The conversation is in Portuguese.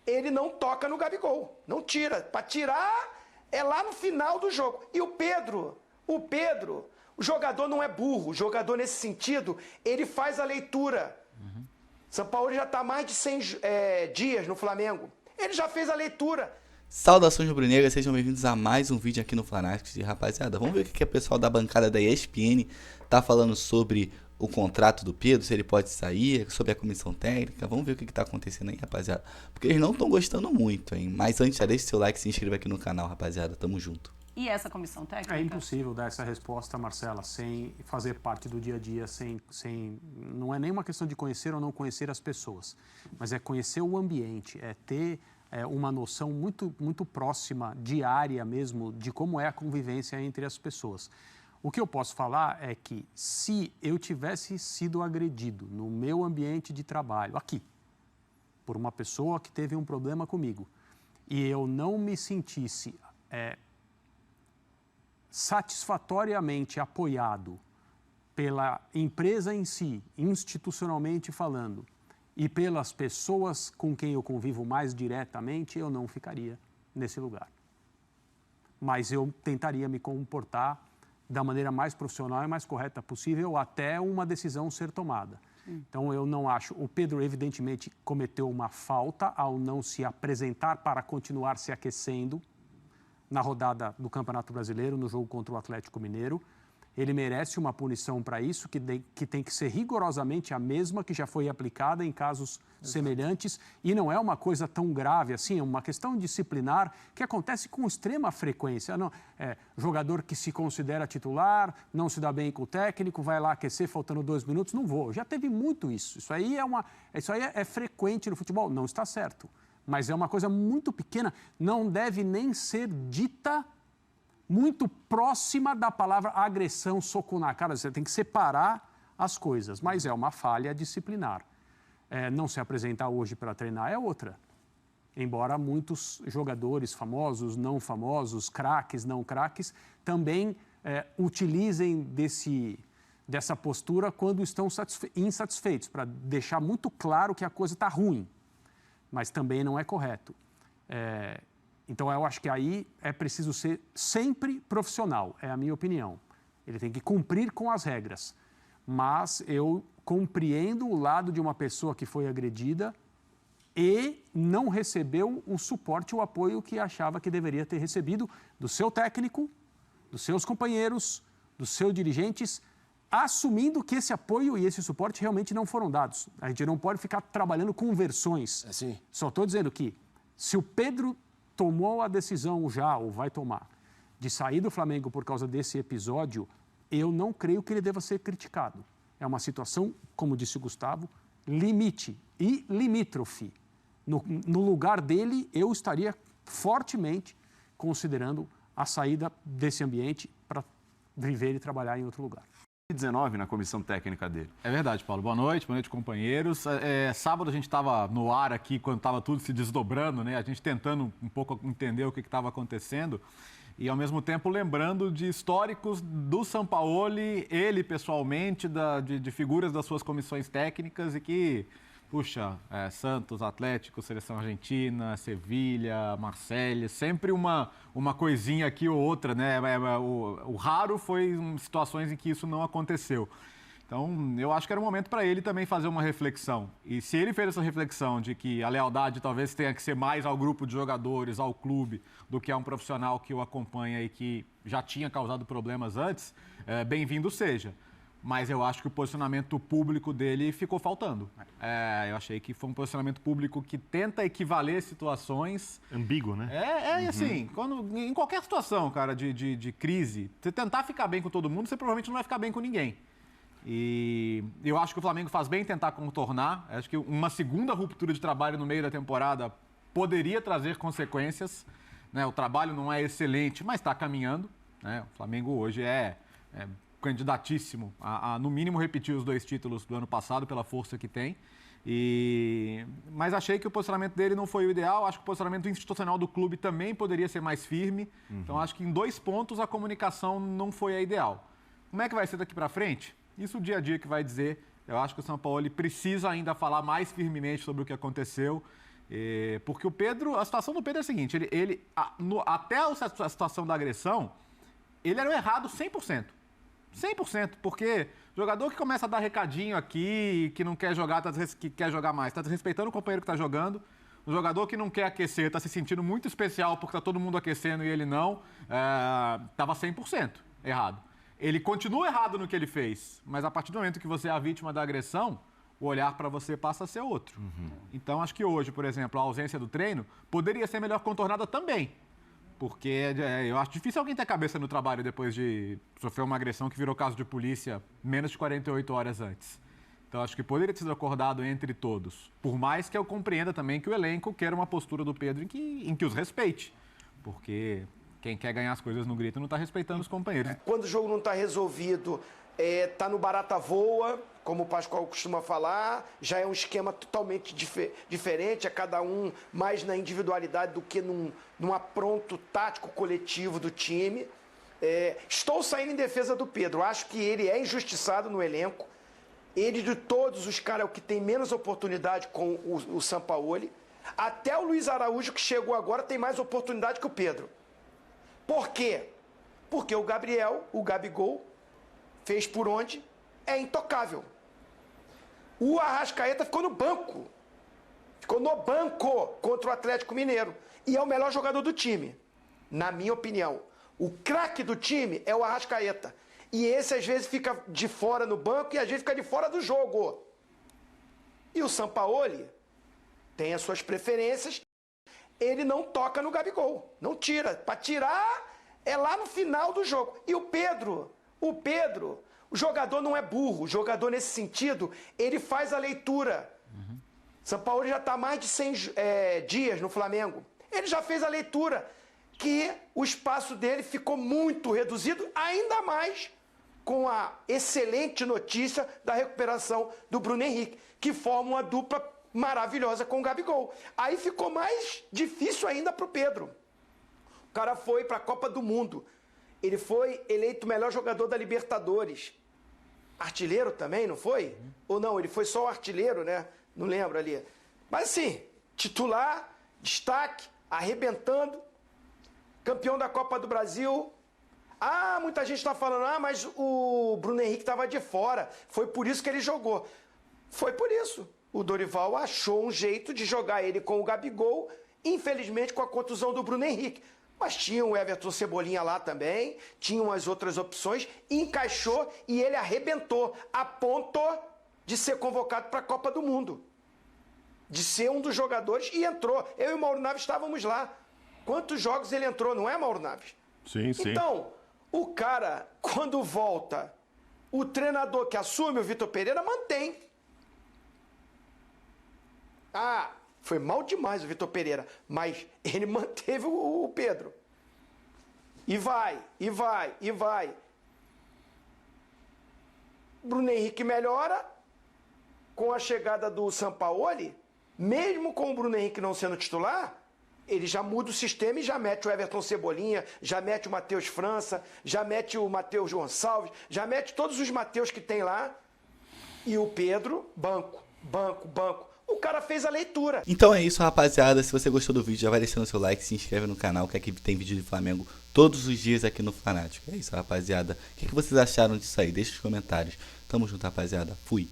ele não toca no Gabigol, não tira. Para tirar é lá no final do jogo. E o Pedro, o jogador não é burro, o jogador nesse sentido, ele faz a leitura. Sampaoli já está há mais de 100 dias no Flamengo, ele já fez a leitura. Saudações rubro-negras, sejam bem-vindos a mais um vídeo aqui no Flanáticos. E rapaziada, vamos ver o que o pessoal da bancada da ESPN tá falando sobre o contrato do Pedro, se ele pode sair, sobre a comissão técnica. Vamos ver o que tá acontecendo aí, rapaziada, porque eles não estão gostando muito, hein? Mas antes, já deixa seu like e se inscreva aqui no canal, rapaziada, tamo junto. E essa comissão técnica? É impossível dar essa resposta, Marcela, sem fazer parte do dia a dia, não é nem uma questão de conhecer ou não conhecer as pessoas, mas é conhecer o ambiente, é ter uma noção muito próxima, diária mesmo, de como é a convivência entre as pessoas. O que eu posso falar é que se eu tivesse sido agredido no meu ambiente de trabalho, aqui, por uma pessoa que teve um problema comigo, e eu não me sentisse satisfatoriamente apoiado pela empresa em si, institucionalmente falando, e pelas pessoas com quem eu convivo mais diretamente, eu não ficaria nesse lugar. Mas eu tentaria me comportar da maneira mais profissional e mais correta possível até uma decisão ser tomada. Então, eu não acho... O Pedro, evidentemente, cometeu uma falta ao não se apresentar para continuar se aquecendo na rodada do Campeonato Brasileiro, no jogo contra o Atlético Mineiro. Ele merece uma punição para isso, que tem que ser rigorosamente a mesma que já foi aplicada em casos semelhantes. E não é uma coisa tão grave assim, é uma questão disciplinar que acontece com extrema frequência. Não, jogador que se considera titular, não se dá bem com o técnico, vai lá aquecer faltando 2 minutos, não vou. Já teve muito isso. Isso aí é frequente no futebol. Não está certo, mas é uma coisa muito pequena, não deve nem ser dita muito próxima da palavra agressão, soco na cara. Você tem que separar as coisas, mas é uma falha disciplinar. Não se apresentar hoje para treinar é outra. Embora muitos jogadores famosos, não famosos, craques, não craques, também utilizem dessa postura quando estão insatisfeitos, para deixar muito claro que a coisa está ruim, mas também não é correto. Então, eu acho que aí é preciso ser sempre profissional, é a minha opinião. Ele tem que cumprir com as regras. Mas eu compreendo o lado de uma pessoa que foi agredida e não recebeu o suporte, o apoio que achava que deveria ter recebido do seu técnico, dos seus companheiros, dos seus dirigentes, assumindo que esse apoio e esse suporte realmente não foram dados. A gente não pode ficar trabalhando com versões. Assim. Só estou dizendo que se o Pedro tomou a decisão já, ou vai tomar, de sair do Flamengo por causa desse episódio, eu não creio que ele deva ser criticado. É uma situação, como disse o Gustavo, limite e limítrofe. No lugar dele, eu estaria fortemente considerando a saída desse ambiente para viver e trabalhar em outro lugar. 19 na comissão técnica dele. É verdade, Paulo. Boa noite, companheiros. Sábado a gente estava no ar aqui, quando estava tudo se desdobrando, né? A gente tentando um pouco entender o que estava acontecendo e, ao mesmo tempo, lembrando de históricos do Sampaoli, ele pessoalmente, de figuras das suas comissões técnicas e que, puxa, Santos, Atlético, Seleção Argentina, Sevilha, Marselha, sempre uma coisinha aqui ou outra, né? O raro foi situações em que isso não aconteceu. Então, eu acho que era um momento para ele também fazer uma reflexão. E se ele fez essa reflexão de que a lealdade talvez tenha que ser mais ao grupo de jogadores, ao clube, do que a um profissional que o acompanha e que já tinha causado problemas antes, bem-vindo seja. Mas eu acho que o posicionamento público dele ficou faltando. Eu achei que foi um posicionamento público que tenta equivaler situações... Ambíguo, né? Assim, em qualquer situação, cara, de crise, você tentar ficar bem com todo mundo, você provavelmente não vai ficar bem com ninguém. E eu acho que o Flamengo faz bem em tentar contornar. Acho que uma segunda ruptura de trabalho no meio da temporada poderia trazer consequências, né? O trabalho não é excelente, mas está caminhando, né? O Flamengo hoje é candidatíssimo a, no mínimo, repetir os 2 títulos do ano passado pela força que tem. Mas achei que o posicionamento dele não foi o ideal. Acho que o posicionamento institucional do clube também poderia ser mais firme. Então, acho que em 2 pontos a comunicação não foi a ideal. Como é que vai ser daqui para frente? Isso o dia a dia que vai dizer. Eu acho que o Sampaoli precisa ainda falar mais firmemente sobre o que aconteceu. Porque o Pedro, a situação do Pedro é a seguinte, até a situação da agressão, ele era o errado 100%. 100%, porque jogador que começa a dar recadinho aqui, que não quer jogar, que quer jogar mais, está desrespeitando o companheiro que está jogando. Um jogador que não quer aquecer, está se sentindo muito especial porque está todo mundo aquecendo e ele não, estava 100% errado. Ele continua errado no que ele fez, mas a partir do momento que você é a vítima da agressão, o olhar para você passa a ser outro. Então, acho que hoje, por exemplo, a ausência do treino poderia ser melhor contornada também. Porque eu acho difícil alguém ter cabeça no trabalho depois de sofrer uma agressão que virou caso de polícia menos de 48 horas antes. Então, acho que poderia ter sido acordado entre todos. Por mais que eu compreenda também que o elenco queira uma postura do Pedro em que os respeite. Porque quem quer ganhar as coisas no grito não está respeitando os companheiros. Quando o jogo não está resolvido, está no barata voa, como o Pascoal costuma falar, já é um esquema totalmente diferente, é cada um mais na individualidade do que num apronto tático coletivo do time. Estou saindo em defesa do Pedro, acho que ele é injustiçado no elenco. Ele, de todos os caras, é o que tem menos oportunidade com o Sampaoli. Até o Luiz Araújo, que chegou agora, tem mais oportunidade que o Pedro. Por quê? Porque o Gabigol, fez por onde, é intocável. O Arrascaeta ficou no banco. Ficou no banco contra o Atlético Mineiro. E é o melhor jogador do time, na minha opinião. O craque do time é o Arrascaeta. E esse, às vezes, fica de fora no banco e, às vezes, fica de fora do jogo. E o Sampaoli tem as suas preferências. Ele não toca no Gabigol. Não tira. Para tirar, é lá no final do jogo. E o Pedro, o jogador não é burro. O jogador, nesse sentido, ele faz a leitura. Sampaoli já está há mais de 100 dias no Flamengo. Ele já fez a leitura que o espaço dele ficou muito reduzido, ainda mais com a excelente notícia da recuperação do Bruno Henrique, que forma uma dupla maravilhosa com o Gabigol. Aí ficou mais difícil ainda para o Pedro. O cara foi para a Copa do Mundo. Ele foi eleito o melhor jogador da Libertadores. Artilheiro também, não foi? Ou não, ele foi só o artilheiro, né? Não lembro ali. Mas assim, titular, destaque, arrebentando, campeão da Copa do Brasil. Muita gente está falando, mas o Bruno Henrique estava de fora, foi por isso que ele jogou. Foi por isso. O Dorival achou um jeito de jogar ele com o Gabigol, infelizmente com a contusão do Bruno Henrique. Mas tinha o Everton Cebolinha lá também, tinham as outras opções, encaixou e ele arrebentou, a ponto de ser convocado para a Copa do Mundo. De ser um dos jogadores e entrou. Eu e o Mauro Naves estávamos lá. Quantos jogos ele entrou, não é, Mauro Naves? Sim, sim. Então, o cara, quando volta, o treinador que assume, o Vitor Pereira, mantém. Foi mal demais o Vitor Pereira, mas ele manteve o Pedro. E vai. Bruno Henrique melhora com a chegada do Sampaoli, mesmo com o Bruno Henrique não sendo titular, ele já muda o sistema e já mete o Everton Cebolinha, já mete o Matheus França, já mete o Matheus Gonçalves, já mete todos os Matheus que tem lá. E o Pedro, banco. O cara fez a leitura. Então é isso, rapaziada. Se você gostou do vídeo, já vai deixando seu like, se inscreve no canal, que aqui tem vídeo de Flamengo todos os dias aqui no Fanático. É isso, rapaziada. O que vocês acharam disso aí? Deixa nos comentários. Tamo junto, rapaziada. Fui.